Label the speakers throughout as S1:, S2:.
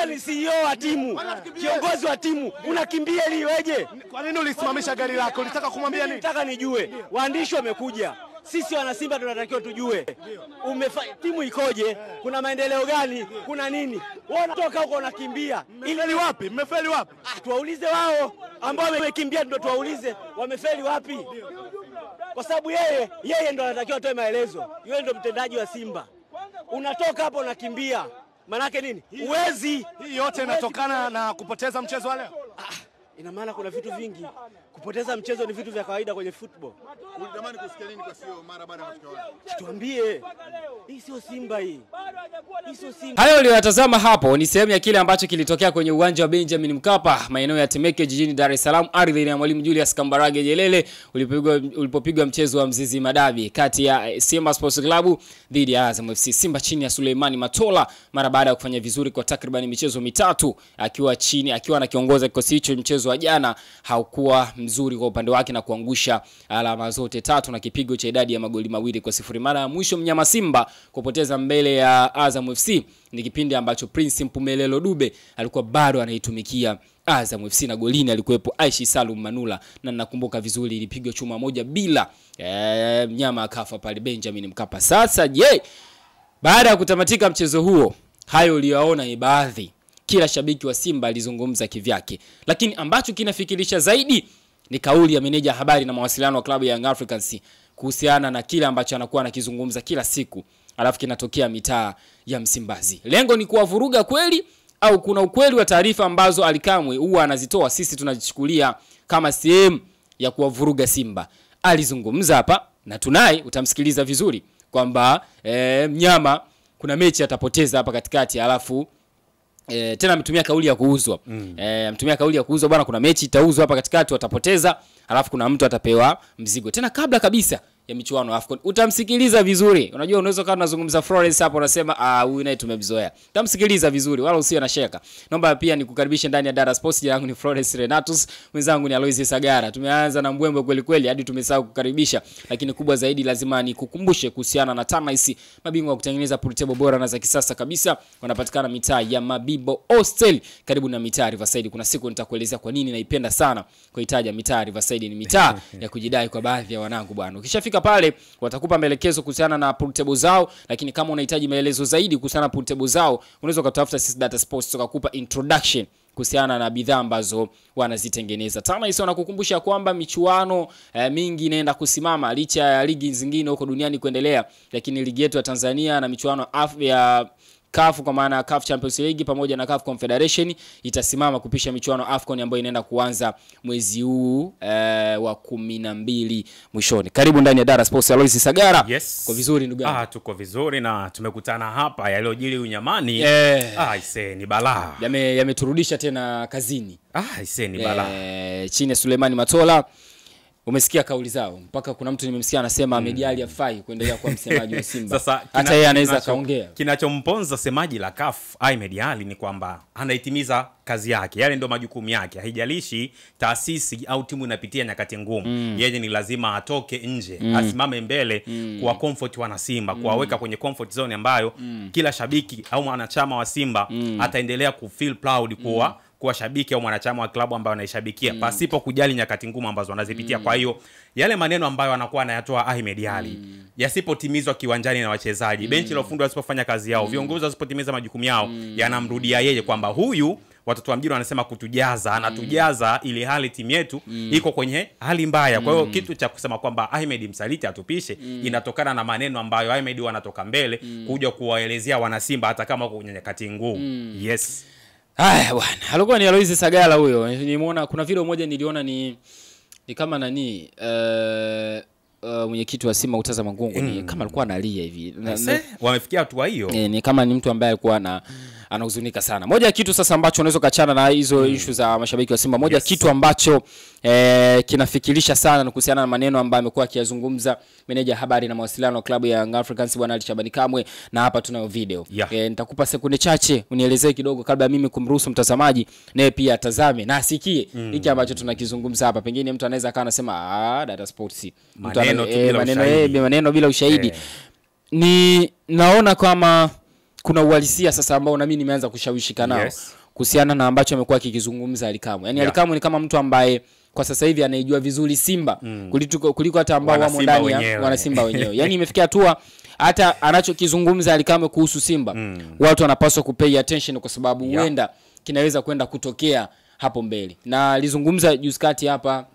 S1: Yule ni CEO wa timu, kiongozi wa timu. Unakimbia ili iweje?
S2: Kwa nini ulisimamisha gari lako? Ulitaka kumwambia nini?
S1: Nataka nijue. Waandishi wamekuja. Sisi wana Simba tunatakiwa tujue. Timu ikoje? Kuna maendeleo gani? Kuna nini? Wewe unatoka huko unakimbia.
S2: Ili wapi? Mmefeli wapi?
S1: Tuwaulize wao ambao wamekimbia, ndio tuwaulize wamefeli wapi. Kwa sababu yeye ndo anatakiwa atoe maelezo. Yeye ndo mtendaji wa Simba. Unatoka hapo unakimbia. Manake nini? Uwezi.
S2: Hii yote inatokana na kupoteza mchezo wa leo.
S1: Ina maana kuna vitu vingi. Kupoteza mchezo ni vitu vya kawaida kwenye football.
S3: Ulitamani kusikia nini kwa sio mara baada ya matokeo haya?
S1: Tuambie. Hii sio Simba hii. Hii sio Simba.
S4: Hayo uliyotazama hapo ni sehemu ya kile ambacho kilitokea kwenye uwanja wa Benjamin Mkapa, maeneo ya Temeke jijini Dar es Salaam, ardhi ya Mwalimu Julius Kambarage Nyerere, ulipopigwa mchezo wa Mzizi Madabi kati ya Simba Sports Club dhidi ya Azam FC. Simba chini ya Suleimani Matola mara baada ya kufanya vizuri kwa takriban michezo mitatu akiwa anakiongoza kikosi hicho. Mchezo wa jana haukuwa mzuri kwa upande wake na kuangusha alama zote tatu na kipigo cha idadi ya magoli 2-0. Mara ya mwisho mnyama Simba kupoteza mbele ya Azam FC ni kipindi ambacho Prince Mpumelelo Dube alikuwa bado anaitumikia Azam FC na golini alikuwepo Aishi Salum Manula, na nakumbuka vizuri ilipigwa chuma moja bila mnyama akafa pale Benjamin Mkapa. Sasa je, baada ya kutamatika mchezo huo, hayo uliyoona ni baadhi. Kila shabiki wa Simba alizungumza kivyake, lakini ambacho kinafikirisha zaidi ni kauli ya meneja habari na mawasiliano wa klabu ya Young Africans kuhusiana na kile ambacho anakuwa anakizungumza kila siku alafu kinatokea mitaa ya Msimbazi. Lengo ni kuwavuruga kweli au kuna ukweli wa taarifa ambazo Alikamwe huwa anazitoa sisi tunazichukulia kama sehemu ya kuwavuruga Simba? Alizungumza hapa na tunaye, utamsikiliza vizuri kwamba mnyama kuna mechi atapoteza hapa katikati, alafu tena ametumia kauli ya kuuzwa. Ametumia kauli ya kuuzwa bwana, kuna mechi itauzwa hapa katikati watapoteza, alafu kuna mtu atapewa mzigo. Tena kabla kabisa ya michuano AFCON. Utamsikiliza vizuri. Unajua unaweza kama unazungumza Florence hapo unasema huyu naye tumemzoea. Utamsikiliza vizuri wala usiwe na shaka. Naomba pia nikukaribishe ndani ya Dar Sports. Jina langu ni Florence Renatus, mwenzangu ni Aloysius Sagara. Tumeanza na mbwembwe kweli kweli hadi tumesahau kukaribisha, lakini kubwa zaidi lazima nikukumbushe kuhusiana na Tanais, mabingwa wa kutengeneza portable bora na za kisasa kabisa. Wanapatikana mitaa ya Mabibo Hostel karibu na mitaa Riverside. Kuna siku nitakuelezea kwa nini naipenda sana kuitaja mitaa Riverside. Ni mitaa ya kujidai kwa baadhi ya wanangu bwana. Ukishafika pale watakupa maelekezo kuhusiana na portable zao, lakini kama unahitaji maelezo zaidi kuhusiana na portable zao unaweza kutafuta sisi Data Sports tukakupa introduction kuhusiana na bidhaa ambazo wanazitengeneza. Tanais wanakukumbusha kwamba michuano mingi inaenda kusimama licha ya ligi zingine huko duniani kuendelea, lakini ligi yetu ya Tanzania na michuano ya CAF kwa maana CAF Champions League pamoja na CAF Confederation itasimama kupisha michuano AFCON ambayo inaenda kuanza mwezi huu wa 12 mwishoni. Karibu ndani ya Dar Sports, Aloysius Sagara.
S5: Yes.
S4: Kwa vizuri ndugu yangu.
S5: Tuko vizuri na tumekutana hapa yaliyojiri unyamani. Ise ni balaa.
S4: Yameturudisha tena kazini.
S5: Ise ni balaa.
S4: Chini ya Suleimani Matola. Umesikia kauli zao. Mpaka kuna mtu nimemsikia anasema Ahmed Ally afai kuendelea kuwa msemaji wa Simba.
S5: Sasa
S4: hata yeye anaweza kaongea.
S5: Kinachomponza semaji la CAF Ahmed Ally ni kwamba anaitimiza kazi yake. Yale ndio majukumu yake. Haijalishi taasisi au timu inapitia nyakati ngumu. Yeye ni lazima atoke nje, asimame mbele kwa comfort wana Simba, kuwaweka kwenye comfort zone ambayo kila shabiki au mwanachama wa Simba ataendelea kufeel proud kuwa shabiki au mwanachama wa klabu ambayo anaishabikia pasipo kujali nyakati ngumu ambazo wanazipitia. Kwa hiyo yale maneno ambayo anakuwa anayatoa Ahmed Ally yasipotimizwa kiwanjani na wachezaji, benchi la ufundi wasipofanya kazi yao, viongozi wasipotimiza majukumu yao, yanamrudia yeye kwamba huyu watoto wa mjini wanasema kutujaza, anatujaza ili hali timu yetu iko kwenye hali mbaya. Kwa hiyo kitu cha kusema kwamba Ahmed msaliti atupishe inatokana na maneno ambayo Ahmed wanatoka mbele kuja kuwaelezea wana Simba hata kama wako kwenye nyakati ngumu. Yes.
S4: Haya bwana, alikuwa ni Aloysius Sagara huyo. Nimeona kuna video moja niliona ni kama nani mwenyekiti wa Simba utazama Mangungu ni kama alikuwa analia hivi.
S5: Wamefikia hatua hiyo.
S4: Ni kama ni mtu ambaye alikuwa anahuzunika sana. Moja ya kitu sasa ambacho unaweza kachana na hizo issue za mashabiki wa Simba, moja kitu ambacho kinafikirisha sana na kuhusiana na maneno ambayo amekuwa akiyazungumza meneja habari na mawasiliano wa klabu ya Young Africans bwana Ali Shabani Kamwe, na hapa tunayo video. Nitakupa sekunde chache unielezee kidogo kabla mimi kumruhusu mtazamaji naye pia atazame na asikie hiki ambacho tunakizungumza hapa. Pengine mtu anaweza akawa anasema Data Sports maneno bila ushahidi. Ni naona kama kuna uhalisia sasa ambao na mimi nimeanza kushawishika nao kuhusiana na ambacho amekuwa akikizungumza Ally Kamwe. Yani Ally Kamwe ni kama mtu ambaye kwa sasa hivi anaijua vizuri Simba kuliko hata ambao wamo ndani ya wana Simba wenyewe. Yani imefikia hatua hata anachokizungumza Ally Kamwe kuhusu Simba watu wanapaswa kupay attention kwa sababu huenda kinaweza kwenda kutokea hapo mbele. Na alizungumza juzi kati hapa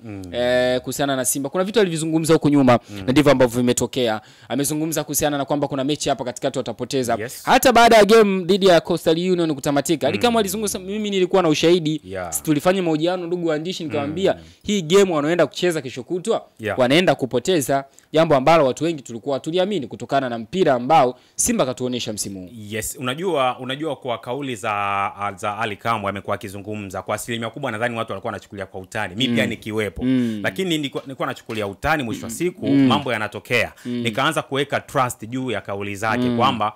S4: kuhusiana na Simba. Kuna vitu alivizungumza huko nyuma na ndivyo ambavyo vimetokea. Amezungumza kuhusiana na kwamba kuna mechi hapa katikati watapoteza. Hata baada ya game dhidi ya Coastal Union kutamatika, Ally Kamwe alizungumza, mimi nilikuwa na ushahidi. Tulifanya mahojiano ndugu waandishi nikamwambia hii game wanaenda kucheza kesho kutwa, wanaenda kupoteza, jambo ambalo watu wengi tulikuwa tuliamini kutokana na mpira ambao Simba katuonesha msimu huu.
S5: Unajua kwa kauli za Ally Kamwe amekuwa akizungumza kwa asilimia kubwa nadhani watu walikuwa wanachukulia kwa utani. Mimi pia nikiwepo. Lakini nilikuwa nachukulia utani, mwisho wa siku mambo yanatokea. Nikaanza kuweka trust juu ya kauli zake kwamba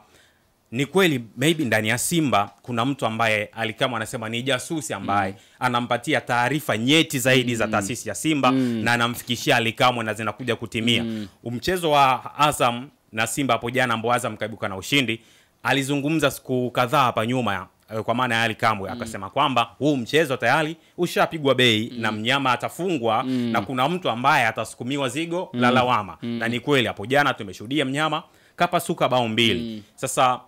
S5: ni kweli maybe ndani ya Simba kuna mtu ambaye Ally Kamwe anasema ni jasusi ambaye anampatia taarifa nyeti zaidi za taasisi ya Simba na anamfikishia Ally Kamwe na zinakuja kutimia. Mchezo wa Azam na Simba hapo jana ambao Azam kaibuka na ushindi, alizungumza siku kadhaa hapa nyuma kwa maana ya Ally Kamwe akasema kwamba huu mchezo tayari ushapigwa bei na mnyama atafungwa na kuna mtu ambaye atasukumiwa zigo la lawama. Na ni kweli hapo jana tumeshuhudia mnyama kapasuka bao 2. Sasa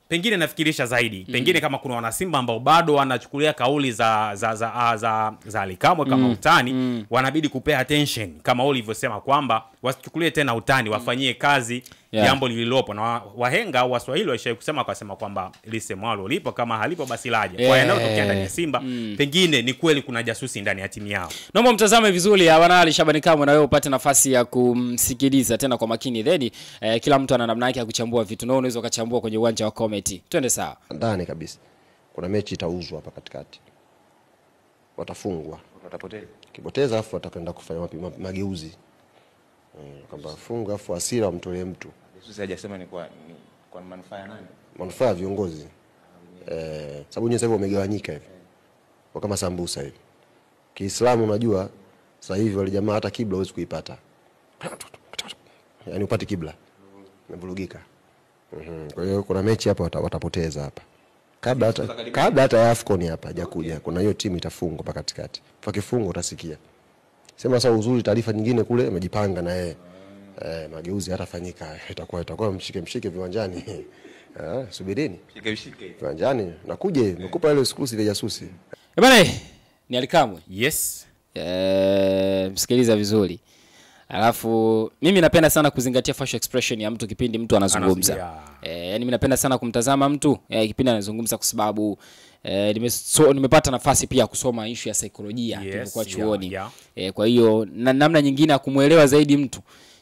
S5: pengine nafikirisha zaidi, pengine kama kuna wana Simba ambao bado wanachukulia kauli za Ally Kamwe kama utani, wanabidi kupea attention kama ulivyosema kwamba wasichukulie tena utani, wafanyie kazi jambo lililopo. Na wahenga au Waswahili waishaye kusema kwamba lisemwalo lipo kama halipo basi laje. Kwa yanayotokea ndani ya Simba pengine ni kweli kuna jasusi ndani ya timu yao.
S4: Naomba mtazame vizuri wana Ally Shabani Kamwe na wewe upate nafasi ya kumsikiliza tena kwa makini zaidi. Kila mtu ana namna yake ya kuchambua vitu na unaweza ukachambua kwenye uwanja wa comedy. Twende sawa.
S6: Ndani kabisa. Kuna mechi itauzwa hapa katikati. Watafungwa,
S3: Watapoteza.
S6: Kipoteza afu watakwenda kufanya mageuzi. Kwamba funga afu hasira mtolee mtu.
S3: Yesu hajasema ni kwa manufaa ya nani?
S6: Manufaa ya viongozi. Sababu nyinyi sasa hivi wamegawanyika hivi. Kwa kama sambusa hivi. Kiislamu unajua sasa hivi wale jamaa hata kibla huwezi kuipata. Yaani upate kibla. Umevurugika. Kwa hiyo kuna mechi hapa watapoteza hapa. Kabla hata ya AFCON hapa hajakuja. Kuna hiyo timu itafungwa hapa katikati. Kwa kifungo utasikia. Sema sasa uzuri taarifa nyingine kule amejipanga na yeye. Mageuzi hatafanyika. Itakuwa mshike viwanjani. Subirini. Mshike viwanjani. Nakuja nikupa ile exclusive ya jasusi.
S4: Bwana ni Ally Kamwe.
S5: Yes.
S4: Msikiliza vizuri. Alafu mimi napenda sana kuzingatia facial expression ya mtu kipindi mtu anazungumza. Yani mimi napenda sana kumtazama mtu kipindi anazungumza kwa sababu nimepata nafasi pia kusoma issue ya saikolojia tulipokuwa chuoni. Kwa hiyo namna nyingine ya kumuelewa zaidi mtu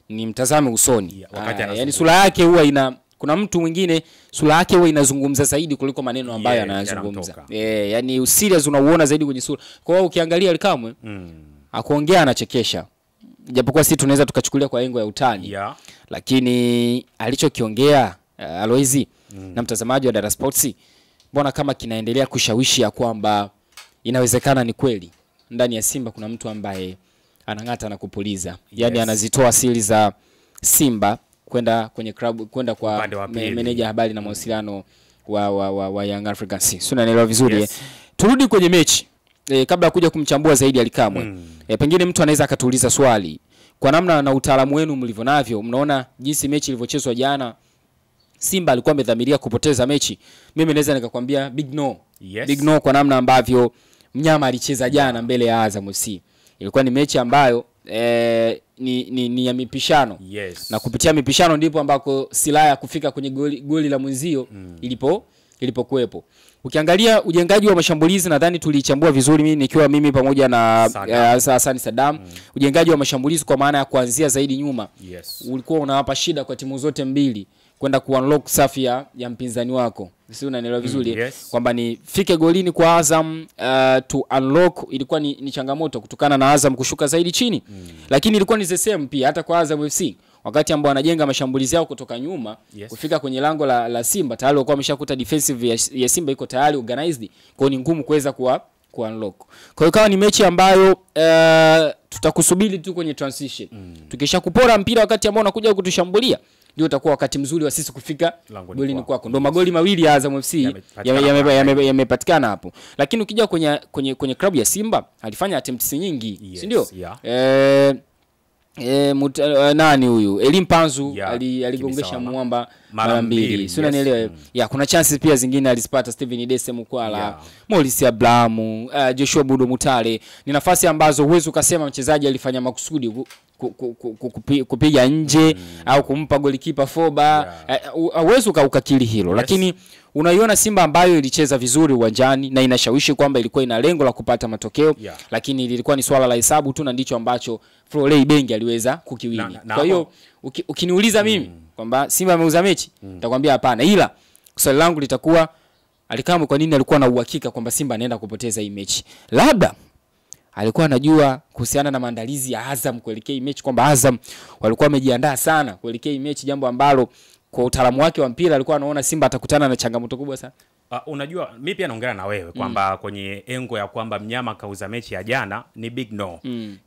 S4: ni mtazame usoni. Yani sura yake huwa kuna mtu mwingine sura yake huwa inazungumza zaidi kuliko maneno ambayo anayazungumza. Yani userious unauona zaidi kwenye sura. Kwa hiyo ukiangalia Ally Kamwe akuongea anachekesha. Japokuwa sisi tunaweza tukachukulia kwa lengo ya utani. Lakini alichokiongea Aloizi na mtazamaji wa Dar Sports, mbona kama kinaendelea kushawishi ya kwamba inawezekana ni kweli ndani ya Simba kuna mtu ambaye anangata na kupuliza. Yani anazitoa siri za Simba kwenda kwenye club, kwenda kwa meneja habari na mawasiliano wa Young Africans. Sio, unaelewa vizuri. Turudi kwenye mechi. Kabla ya kuja kumchambua zaidi Ally Kamwe. Pengine mtu anaweza akatuuliza swali. Kwa namna na utaalamu wenu mlivyonavyo, mnaona jinsi mechi ilivyochezwa jana, Simba alikuwa amedhamiria kupoteza mechi. Mimi naweza nikakwambia big no. Big no kwa namna ambavyo mnyama alicheza jana mbele ya Azam FC. Ilikuwa ni mechi ambayo ni ya mipishano. Na kupitia mipishano ndipo ambako silaha ya kufika kwenye goli la mwenzio ilipokuepo. Ukiangalia ujengaji wa mashambulizi nadhani tulichambua vizuri mimi pamoja na Hassan Saddam. Ujengaji wa mashambulizi kwa maana ya kuanzia zaidi nyuma. Ulikuwa unawapa shida kwa timu zote mbili kwenda ku-unlock safu ya mpinzani wako. Sisi unaelewa vizuri kwamba ni fike golini kwa Azam to unlock ilikuwa ni changamoto kutokana na Azam kushuka zaidi chini. Lakini ilikuwa ni the same pia hata kwa Azam FC. Wakati ambao wanajenga mashambulizi yao kutoka nyuma kufika kwenye lango la Simba tayari walikuwa wameshakuta defensive ya Simba iko tayari organized. Kwa hiyo ni ngumu kuweza ku-unlock. Kwa hiyo kama ni mechi ambayo tutakusubiri tu kwenye transition. Tukishakupora mpira wakati ambao unakuja kutushambulia, ndio utakuwa wakati mzuri wa sisi kufika golini kwako. Ndio magoli mawili ya Azam FC yamepatikana hapo. Lakini ukija kwenye klabu ya Simba alifanya attempts nyingi, si ndio? Nani huyu Elim Panzu aligongesha mwamba mara mbili, si unanielewa? Kuna chances pia zingine alizipata Steven Dese Mukwala, Maurice Abrahamu, Joshua Budo Mutale. Ni nafasi ambazo huwezi ukasema mchezaji alifanya makusudi kupiga nje au kumpa golikipa foba, huwezi ukakili hilo. Lakini unaiona Simba ambayo ilicheza vizuri uwanjani na inashawishi kwamba ilikuwa ina lengo la kupata matokeo, lakini ilikuwa ni swala la hesabu tu, na ndicho ambacho Florent Ibenge aliweza kukiwini. Kwa hiyo ukiniuliza mimi kwamba Simba ameuza mechi, nitakwambia hapana, ila swali langu litakuwa Alikamwe kwa nini alikuwa na uhakika kwamba Simba anaenda kupoteza hii mechi? Labda alikuwa anajua kuhusiana na maandalizi ya Azam kuelekea hii mechi, kwamba Azam walikuwa wamejiandaa sana kuelekea hii mechi, jambo ambalo kwa utaalamu wake wa mpira alikuwa anaona Simba atakutana na changamoto kubwa sana.
S5: Unajua mimi pia naongea na wewe kwamba kwenye engo ya kwamba mnyama kauza mechi ya jana ni big no.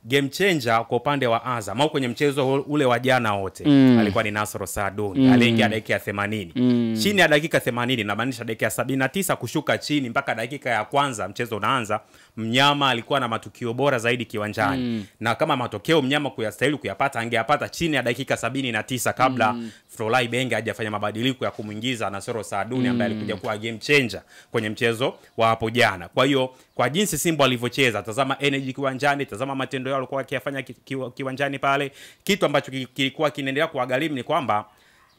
S5: Game changer kwa upande wa Azam au kwenye mchezo ule wa jana wote alikuwa ni Nasoro Saaduni. Aliingia dakika ya 80. Chini ya dakika 80 na maanisha dakika ya 79 kushuka chini mpaka dakika ya kwanza mchezo unaanza, mnyama alikuwa na matukio bora zaidi kiwanjani. Na kama matokeo mnyama kuyastahili kuyapata angeyapata chini ya dakika 79 kabla Florent Ibenge hajafanya mabadiliko ya kumuingiza Nasoro Saaduni ambaye alikuja kuwa game changer kwenye mchezo wa hapo jana. Kwa hiyo kwa jinsi Simba walivyocheza, tazama energy kiwanjani, tazama matendo yao walikuwa wakiyafanya kiwanjani pale, kitu ambacho kilikuwa kinaendelea kuwagharimu ni kwamba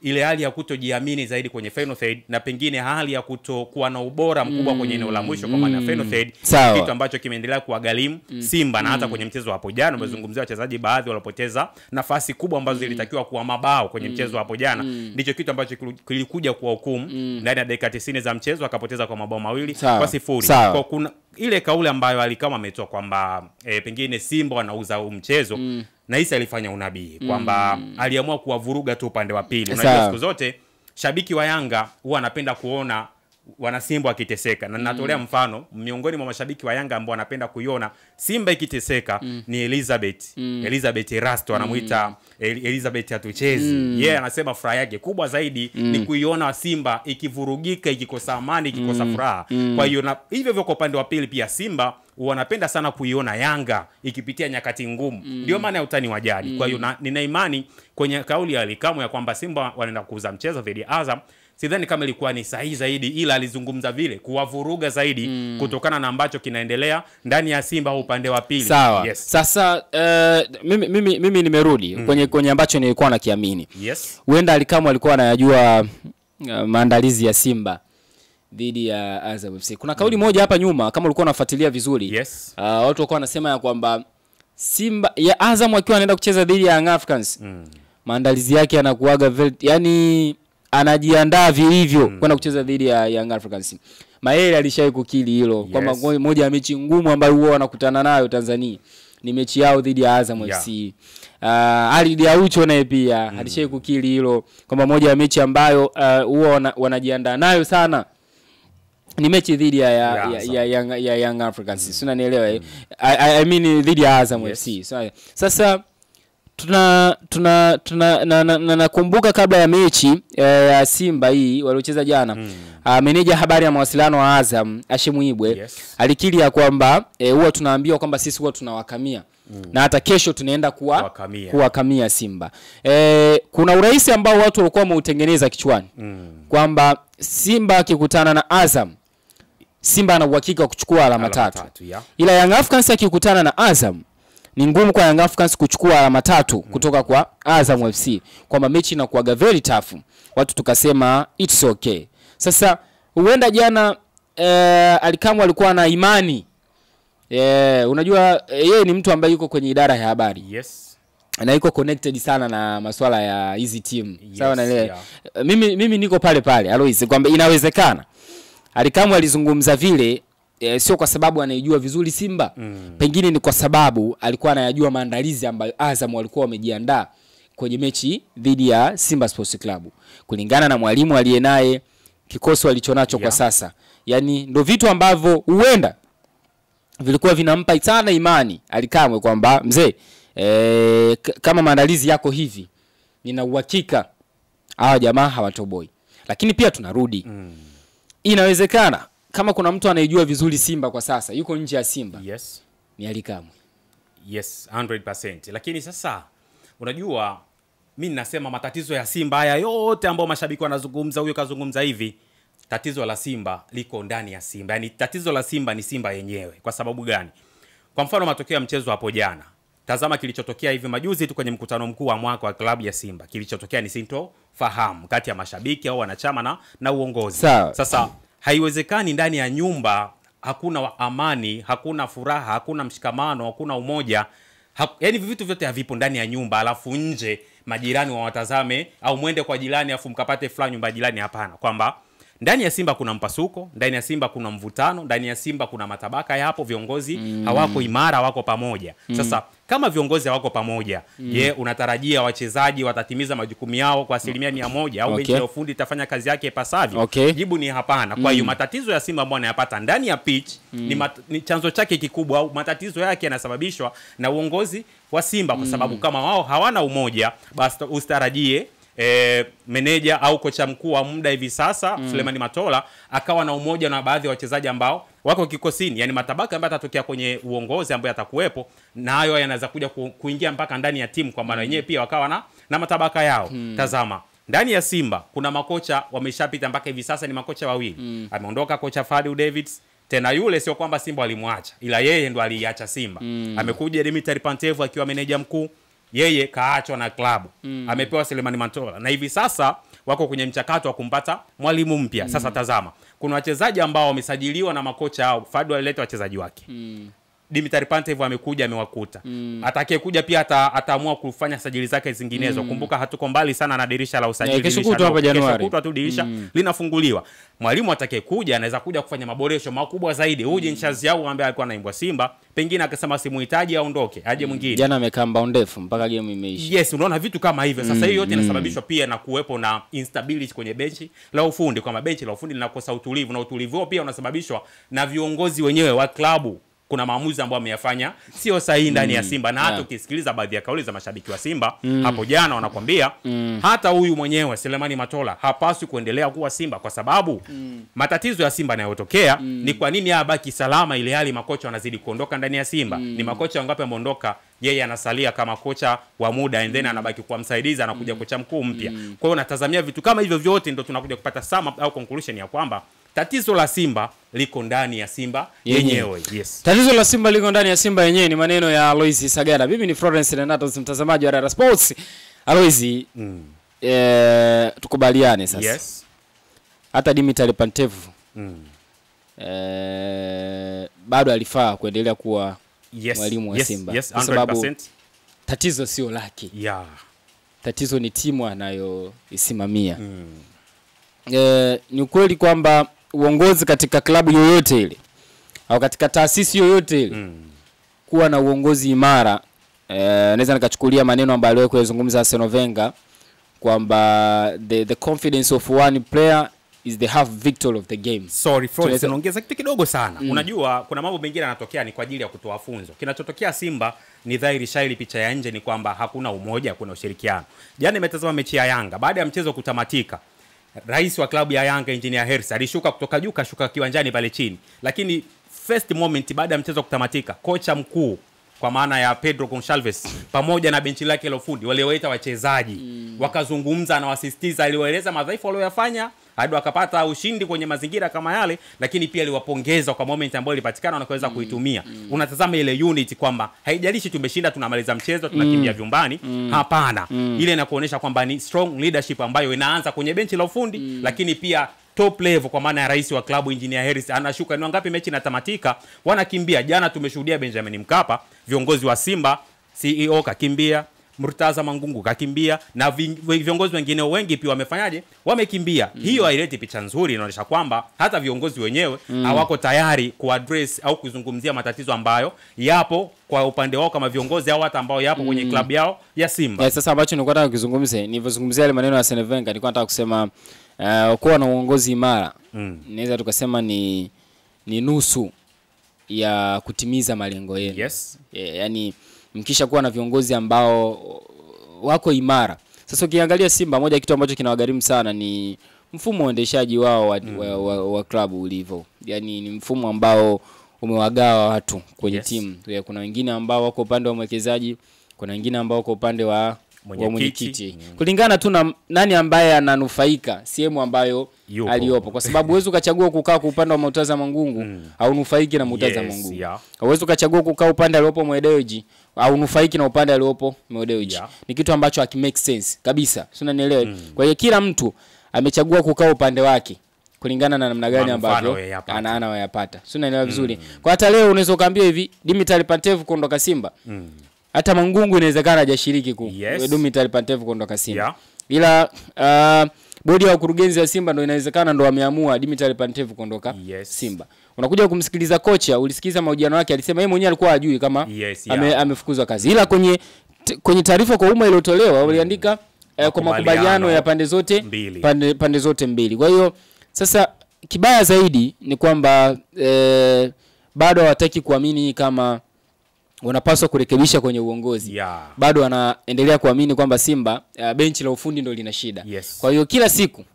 S5: ile hali ya kutojiamini zaidi kwenye final third, na pengine hali ya kutokuwa na ubora mkubwa kwenye eneo la mwisho kwa maana final third, kitu ambacho kimeendelea kuwagharimu Simba. Na hata kwenye mchezo hapo jana umezungumzia wachezaji baadhi walipoteza nafasi kubwa ambazo zilitakiwa kuwa mabao kwenye mchezo hapo jana. Ndicho kitu ambacho kilikuja kuwa hukumu ndani ya dakika 90 za mchezo, akapoteza kwa mabao 2-0. Kwa kuna ile kauli ambayo alikama ametoa kwamba pengine Simba wanauza mchezo, na hisi alifanya unabii kwamba aliamua kuwavuruga tu upande wa pili. Unajua siku zote shabiki wa Yanga huwa anapenda kuona wana Simba wakiteseka, na natolea mfano miongoni mwa mashabiki wa Yanga ambao wanapenda kuiona Simba ikiteseka ni Elizabeth Erasto, anamuita Elizabeth atuchezi. Yeye anasema furaha yake kubwa zaidi ni kuiona Simba ikivurugika, ikikosa amani, ikikosa furaha. Kwa hiyo na hivyo hivyo kwa upande wa pili pia Simba wanapenda sana kuiona Yanga ikipitia nyakati ngumu. Ndio maana ya utani wa jadi. Kwa hiyo nina imani kwenye kauli ya Alikamwe ya kwamba Simba wanaenda kuuza mchezo dhidi ya Azam, sidhani kama ilikuwa ni sahihi zaidi, ila alizungumza vile kuwavuruga zaidi kutokana na ambacho kinaendelea ndani ya Simba au upande wa pili.
S4: Sasa mimi nimerudi kwenye ambacho nilikuwa nakiamini. Huenda Alikamwe alikuwa anayajua maandalizi ya Simba dhidi ya Azam FC. Kuna kauli moja hapa nyuma kama ulikuwa unafuatilia vizuri. Watu walikuwa wanasema ya kwamba Simba ya Azam akiwa anaenda kucheza dhidi ya Young Africans, maandalizi yake yanakuaga yani anajiandaa vilivyo kwenda kucheza dhidi ya Young Africans. Maele alishawahi kukili hilo kwamba moja ya mechi ngumu ambayo huwa wanakutana nayo Tanzania ni mechi yao dhidi ya Azam FC. Ali Diaucho naye pia alishawahi kukili hilo kwamba moja ya mechi ambayo huwa wanajiandaa nayo sana ni mechi dhidi ya Young Africans. Sina nielewa. I mean dhidi ya Azam FC. Sasa nakumbuka kabla ya mechi ya Simba hii waliocheza jana, meneja habari ya mawasiliano wa Azam Hashim Ibwe alikiri ya kwamba huwa tunaambiwa kwamba sisi huwa tunawakamia na hata kesho tunaenda kuwakamia Simba. Kuna urahisi ambao watu walikuwa wameutengeneza kichwani kwamba Simba akikutana na Azam, Simba ana uhakika wa kuchukua alama 3. Ila Young Africans akikutana na Azam, ni ngumu kwa Young Africans kuchukua alama 3 kutoka kwa Azam FC, kwamba mechi inakuwa very tough. Watu tukasema it's okay. Sasa huenda jana Alikamwe alikuwa na imani. Unajua yeye ni mtu ambaye yuko kwenye idara ya habari. Na yuko connected sana na masuala ya hizi team. Sawa na leo. Mimi niko pale Alois kwamba inawezekana Alikamwe alizungumza vile sio kwa sababu anaijua vizuri Simba. Pengine ni kwa sababu alikuwa anayajua maandalizi ambayo Azam walikuwa wamejiandaa kwenye mechi dhidi ya Simba Sports Club. Kulingana na mwalimu aliyenaye, kikosi walichonacho kwa sasa, yani ndio vitu ambavyo huenda vilikuwa vinampa sana imani Alikamwe kwamba mzee, kama maandalizi yako hivi, nina uhakika hawa jamaa hawatoboi. Lakini pia tunarudi. Inawezekana kama kuna mtu anayejua vizuri Simba kwa sasa, yuko nje ya Simba.
S5: Yes.
S4: Ni Ally Kamwe.
S5: Yes, 100%. Lakini sasa unajua mimi ninasema matatizo ya Simba haya yote ambao mashabiki wanazungumza, huyo kazungumza hivi, tatizo la Simba liko ndani ya Simba. Yaani tatizo la Simba ni Simba yenyewe. Kwa sababu gani? Kwa mfano matokeo ya mchezo hapo jana. Tazama kilichotokea hivi majuzi tu kwenye mkutano mkuu wa mwaka wa klabu ya Simba. Kilichotokea ni sintofahamu kati ya mashabiki au wanachama na uongozi. Sasa haiwezekani ndani ya nyumba hakuna amani, hakuna furaha, hakuna mshikamano, hakuna umoja. Yaani vitu vyote havipo ndani ya nyumba, alafu nje majirani watazame au mwende kwa jirani afu mkapate fulani nyumba jirani. Hapana, kwamba ndani ya Simba kuna mpasuko, ndani ya Simba kuna mvutano, ndani ya Simba kuna matabaka yapo, viongozi hawako imara, hawako pamoja. Sasa kama viongozi hawako pamoja, je, unatarajia wachezaji watatimiza majukumu yao kwa 100% au benchi la ufundi itafanya kazi yake ipasavyo? Jibu ni hapana. Kwa hiyo matatizo ya Simba ambayo yanapata ndani ya pitch ni chanzo chake kikubwa, au matatizo yake yanasababishwa na uongozi wa Simba, kwa sababu kama wao hawana umoja, basi ustarajie meneja au kocha mkuu wa muda hivi sasa Suleiman Matola akawa na umoja na baadhi ya wachezaji ambao wako kikosini. Yani matabaka ambayo yatatokea kwenye uongozi ambayo yatakuwepo, na hayo yanaweza kuja kuingia mpaka ndani ya timu, kwa maana wenyewe pia wakawa na matabaka yao. Tazama ndani ya Simba kuna makocha wameshapita mpaka hivi sasa, ni makocha wawili. Ameondoka kocha Fadlu Davids, tena yule sio kwamba Simba walimwacha, ila yeye ndo aliacha Simba. Amekuja Dimitri Pantev akiwa meneja mkuu, yeye kaachwa na klabu. Amepewa Suleiman Matola na hivi sasa wako kwenye mchakato wa kumpata mwalimu mpya. Sasa tazama, kuna wachezaji ambao wamesajiliwa na makocha hao. Fadlu alileta wachezaji wake. Dimitri Pantev amekuja amewakuta. Atakayekuja pia ataamua kufanya sajili zake zinginezo. Kumbuka hatuko mbali sana na dirisha la usajili.
S4: Kesho hapa Januari.
S5: Kesho tu dirisha linafunguliwa. Mwalimu atakayekuja anaweza kuja kufanya maboresho makubwa zaidi. Uje Nshazi yao ambaye alikuwa anaimbwa Simba, pengine akasema simuhitaji aondoke, aje mwingine.
S4: Jana amekaa mbao ndefu mpaka game imeisha.
S5: Yes, unaona vitu kama hivyo. Sasa hiyo yote inasababishwa pia na kuwepo na instability kwenye benchi la ufundi, kwamba benchi la ufundi linakosa utulivu, na utulivu huo pia unasababishwa na viongozi wenyewe wa klabu. Kuna maamuzi ambayo ameyafanya sio sahihi ndani ya Simba, na hata ukisikiliza baadhi ya kauli za mashabiki wa Simba hapo jana wanakuambia hata huyu mwenyewe Suleiman Matola hapaswi kuendelea kuwa Simba, kwa sababu matatizo ya Simba yanayotokea ni kwa nini abaki salama ile hali makocha wanazidi kuondoka ndani ya Simba. Ni makocha wangapi wameondoka, yeye anasalia kama kocha wa muda and then anabaki kuwa msaidizi, anakuja kocha mkuu mpya. Kwa hiyo natazamia vitu kama hivyo vyote ndio tunakuja kupata sum up au conclusion ya kwamba tatizo la Simba liko ndani ya Simba yenyewe. Yes.
S4: Tatizo la Simba liko ndani ya Simba yenyewe, ni maneno ya Aloisi Sagara. Mimi ni Florence Renato, mtazamaji wa Rara Sports. Aloisi, tukubaliane sasa.
S5: Yes.
S4: Hata Dimitri Pantev bado alifaa kuendelea kuwa mwalimu wa Simba.
S5: Yes,
S4: kwa sababu tatizo sio lake. Tatizo ni timu anayoisimamia. Ni ukweli kwamba uongozi katika klabu yoyote ile au katika taasisi yoyote ile kuwa na uongozi imara, naweza nikachukulia maneno ambayo aliwahi kuzungumza Arsene Wenger kwamba the confidence of one player is the half victory of the game.
S5: Sorry Florence, naongeza kitu kidogo sana. Unajua kuna mambo mengine yanatokea ni kwa ajili ya kutoa funzo. Kinachotokea Simba ni dhahiri shairi, picha ya nje ni kwamba hakuna umoja, hakuna ushirikiano. Jana nimetazama mechi ya Yanga, baada ya mchezo kutamatika, rais wa klabu ya Yanga Engineer Hersi alishuka kutoka juu kashuka kiwanjani pale chini, lakini first moment baada ya mchezo kutamatika, kocha mkuu kwa maana ya Pedro Gonçalves pamoja na benchi lake la ufundi waliwaita wachezaji wakazungumza na wasisitiza, aliwaeleza madhaifu waliyofanya hadi wakapata ushindi kwenye mazingira kama yale, lakini pia aliwapongeza kwa moment ambayo ilipatikana na kuweza kuitumia. Unatazama ile unity kwamba haijalishi tumeshinda tunamaliza mchezo tunakimbia vyumbani, hapana. Ile inakuonyesha kwamba ni strong leadership ambayo inaanza kwenye benchi la ufundi, lakini pia top level kwa maana ya rais wa klabu Engineer Hersi anashuka. Ni wangapi mechi inatamatika wanakimbia? Jana tumeshuhudia Benjamin Mkapa, viongozi wa Simba, CEO kakimbia, Murtaza Mangungu kakimbia, na viongozi wengine wengi pia wamefanyaje, wamekimbia. Hiyo haileti picha nzuri, inaonyesha kwamba hata viongozi wenyewe hawako tayari kuaddress au kuzungumzia matatizo ambayo yapo kwa upande wao kama viongozi au hata ambao yapo kwenye klabu yao ya Simba.
S4: Sasa ambacho nilikuwa nataka kuzungumzia, nilivyozungumzia ile maneno ya Arsene Wenger, nilikuwa nataka kusema kuwa na uongozi imara naweza tukasema ni nusu ya kutimiza malengo yenu.
S5: Yes.
S4: Yani mkisha kuwa na viongozi ambao wako imara, Sasa ukiangalia Simba, moja kitu ambacho kinawagharimu sana ni mfumo wa uendeshaji wao wa klabu ulivyo. Yaani ni mfumo ambao umewagawa watu kwenye timu. Kuna wengine ambao wako upande wa mwekezaji, kuna wengine ambao wako upande wa mwenyekiti. Kulingana tu na nani ambaye ananufaika sehemu ambayo aliopo. Kwa sababu huwezi ukachagua kukaa kwa upande wa Murtaza Mangungu au nufaiki na Murtaza Mangungu. Huwezi ukachagua kukaa upande aliopo Mwedeoji au nufaiki na upande aliopo Mwedeoji. Ni kitu ambacho hakimake sense kabisa. Si unanielewa? Kwa hiyo kila mtu amechagua kukaa upande wake kulingana na namna gani ambavyo anayapata. Si unanielewa vizuri? Kwa hata leo unaweza kaambia hivi Dimitar Pantev kuondoka Simba. Hata Mangungu inawezekana hajashiriki Dimitar Pantev kuondoka Simba. Ila bodi ya wakurugenzi ya Simba ndio inawezekana ndio wameamua Dimitar Pantev kuondoka Simba. Unakuja kumsikiliza kocha, ulisikiza mahojiano yake, alisema yeye mwenyewe alikuwa hajui kama amefukuzwa kazi. Ila kwenye taarifa kwa umma iliyotolewa waliandika kwa makubaliano ya pande zote mbili. Kwa hiyo sasa kibaya zaidi ni kwamba bado hawataki kuamini kama wanapaswa kurekebisha kwenye uongozi. Bado wanaendelea kuamini kwamba Simba benchi la ufundi ndio lina shida. Kwa hiyo kila siku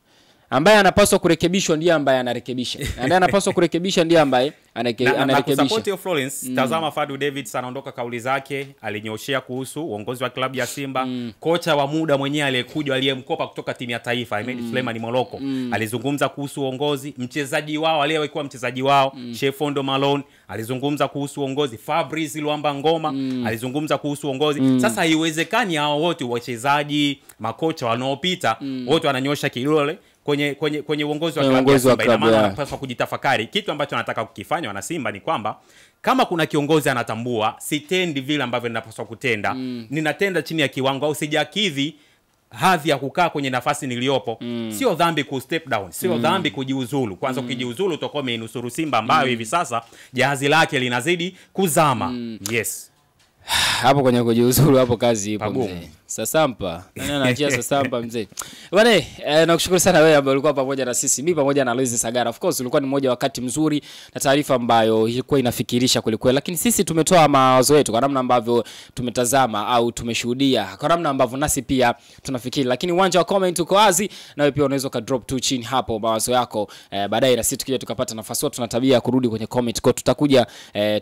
S4: ambaye anapaswa kurekebishwa ndiye ambaye anarekebisha. Ndiye anapaswa kurekebisha ndiye ambaye anarekebisha.
S5: Na kusupport Florence, tazama Fadu Davids anaondoka, kauli zake alinyoshia kuhusu uongozi wa klabu ya Simba. Kocha wa muda mwenyewe aliyekuja aliyemkopa kutoka timu ya taifa Ahmed Suleiman Morocco alizungumza kuhusu uongozi. Mchezaji wao aliyekuwa mchezaji wao Shefondo Malone alizungumza kuhusu uongozi. Fabrice Luamba Ngoma alizungumza kuhusu uongozi. Sasa haiwezekani hao wote wachezaji, makocha wanaopita wote wananyosha kidole kwenye uongozi wa klabu ya Simba. Ina maana wanapaswa kujitafakari. Kitu ambacho nataka kukifanya wana Simba ni kwamba kama kuna kiongozi anatambua sitendi vile ambavyo ninapaswa kutenda, ninatenda chini ya kiwango au sijakidhi hadhi ya kukaa kwenye nafasi niliopo, sio dhambi ku step down, sio dhambi kujiuzulu. Kwanza ukijiuzulu utakuwa umeinusuru Simba ambayo hivi sasa jahazi lake linazidi kuzama.
S4: Hapo kwenye kujiuzulu hapo kazi ipo mzee. Sasampa. Nani anaachia Sasampa mzee? Bwana, nakushukuru sana wewe ambaye ulikuwa pamoja na sisi. Mimi pamoja na Loiz Sagara. Of course ulikuwa ni mmoja wakati mzuri na taarifa ambayo ilikuwa inafikirisha kulikweli. Lakini sisi tumetoa mawazo yetu kwa namna ambavyo tumetazama au tumeshuhudia. Kwa namna ambavyo nasi pia tunafikiri. Lakini uwanja wa comment uko wazi na wewe pia unaweza ka drop tu chini hapo mawazo yako. Baadaye na sisi tukija tukapata nafasi, tuna tabia ya kurudi kwenye comment kwa tutakuja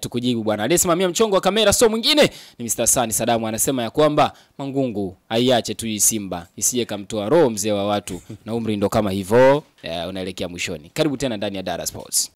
S4: tukujibu bwana. Aliyesimamia mchongo wa kamera sio mwingine ni Mr. Sani Sadamu, anasema ya kwamba Mangungu aiache tu Simba isije kamtoa roho mzee wa watu na umri ndo kama hivyo unaelekea mwishoni. Karibu tena ndani ya Dara Sports.